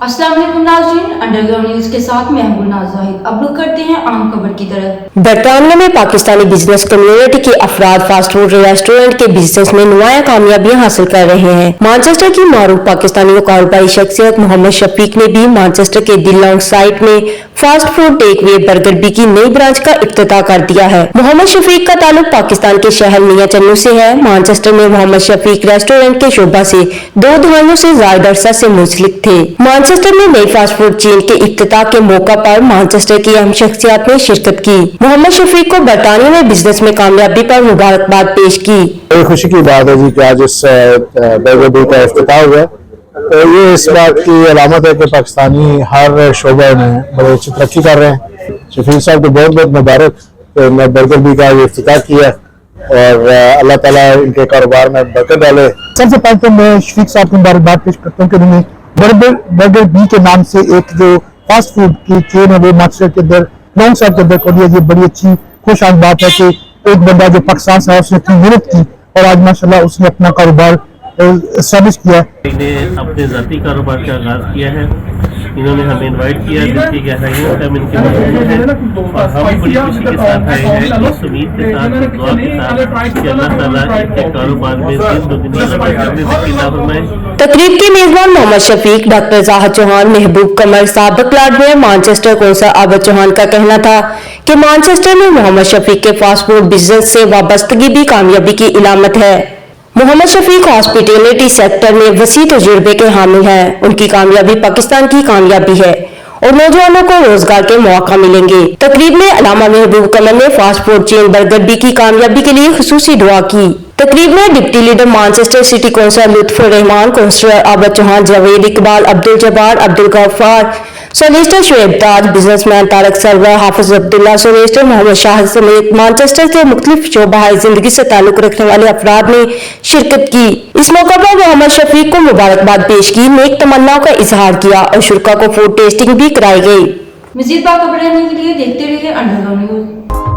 अस्सलाम वालेकुम नाज़रीन, अंडरग्राउंड न्यूज के साथ मैं हूं गुलनाज़ ज़ाहिद। अब रुक करते हैं आम खबर की तरफ। बरतानिया में पाकिस्तानी बिजनेस कम्युनिटी के अफराद फास्ट फूड रेस्टोरेंट के बिजनेस में नुमाया कामयाबियां हासिल कर रहे हैं। मानचेस्टर की मारूफ पाकिस्तानी कारोबारी शख्सियत मोहम्मद शफीक ने भी मानचेस्टर के दिलौंग साइट में फास्ट फूड टेक वे बर्गर बी की नई ब्रांच का इफ्तिताह कर दिया है। मोहम्मद शफीक का ताल्लुक पाकिस्तान के शहर मियां चन्नू से है। मानचेस्टर में मोहम्मद शफीक रेस्टोरेंट के शोबा से 2 दहाइयों से ज्यादा अरसा से मुंसलिक थे। मानचेस्टर में नई फास्ट फूड चेन के इफ्तिताह के मौका पर मानचेस्टर की अहम शख्सियत ने शिरकत की। मोहम्मद शफीक को बरतानिया में बिजनेस में कामयाबी पर मुबारकबाद पेश की। खुशी की बात है जी कि आज इस बर्गर बी का इफ्तिताह हुआ। तो ये इस बात की अलामत है कि पाकिस्तानी हर शोबे में बड़ी अच्छी तरक्की कर रहे हैं। शफीक साहब को बहुत बहुत मुबारक। तो मैं बर्गर बी का ये इफ्तिताह किया और अल्लाह ताला इनके कारोबार में बरकत डाले। सबसे पहले तो मैं शफीक साहब को मुबारकबाद पेश करता हूँ कि उन्होंने बर्गर बी के नाम से एक जो फास्ट फूड की चेन है वो मानचेस्टर के अंदर लॉन्ग साइड के अंदर खोली है। ये बड़ी अच्छी खुशहाल बात है कि एक बंदा जो पाकिस्तान से उसने इतनी मेहनत की और आज माशाल्लाह उसने अपना कारोबार एस्टैब्लिश किया। ने अपने ज़ाती कारोबार का आगाज़ किया है। इन्होंने हमें इनवाइट किया, जिसकी गहराइयों से हम इनके मशहूर हैं और हम बड़ी खुशी के साथ आए हैं, इस उम्मीद के साथ, दुआ के साथ कि अल्लाह ताला इनके कारोबार में दिन दुगनी तरक्की अता फरमाए। तकरीब के मेजबान मोहम्मद शफीक, डॉक्टर जाहिद चौहान, महबूब कमर, साबिक lord mayor Manchester council Abid Chauhan का कहना था कि मानचेस्टर में मोहम्मद शफीक के फास्ट फूड बिजनेस से वाबस्तगी भी कामयाबी की इलामत है। मोहम्मद शफीक हॉस्पिटैलिटी सेक्टर में वसी तजुर्बे के हामिल हैं। उनकी कामयाबी पाकिस्तान की कामयाबी है और नौजवानों को रोजगार के मौका मिलेंगे। तकरीब में अलामा महबूब कमर ने fast food chain burger B की कामयाबी के लिए खुसूसी दुआ की। तकरीब में deputy leader Manchester city council Lutfur Rahman, councillor Abid Chauhan, Javed Iqbal, Abdul Jabbar, Abdul Ghaffar, solicitor Shoaib Taj, businessman Tariq Sarwar, Hafiz Abdullah, solicitor Mohammad Shahid समेत मानचेस्टर के मुख्तलिफ शोबाए जिंदगी से ताल्लुक रखने वाले अफराद ने शिरकत की। इस मौका पर मोहम्मद शफीक को मुबारकबाद पेश की, नेक तमन्नाओं का इजहार किया और शुरका को फूड टेस्टिंग भी कराई गई। मज़ीद बाखबर रहने के लिए देखते रहिए अंडरग्राउंड न्यूज।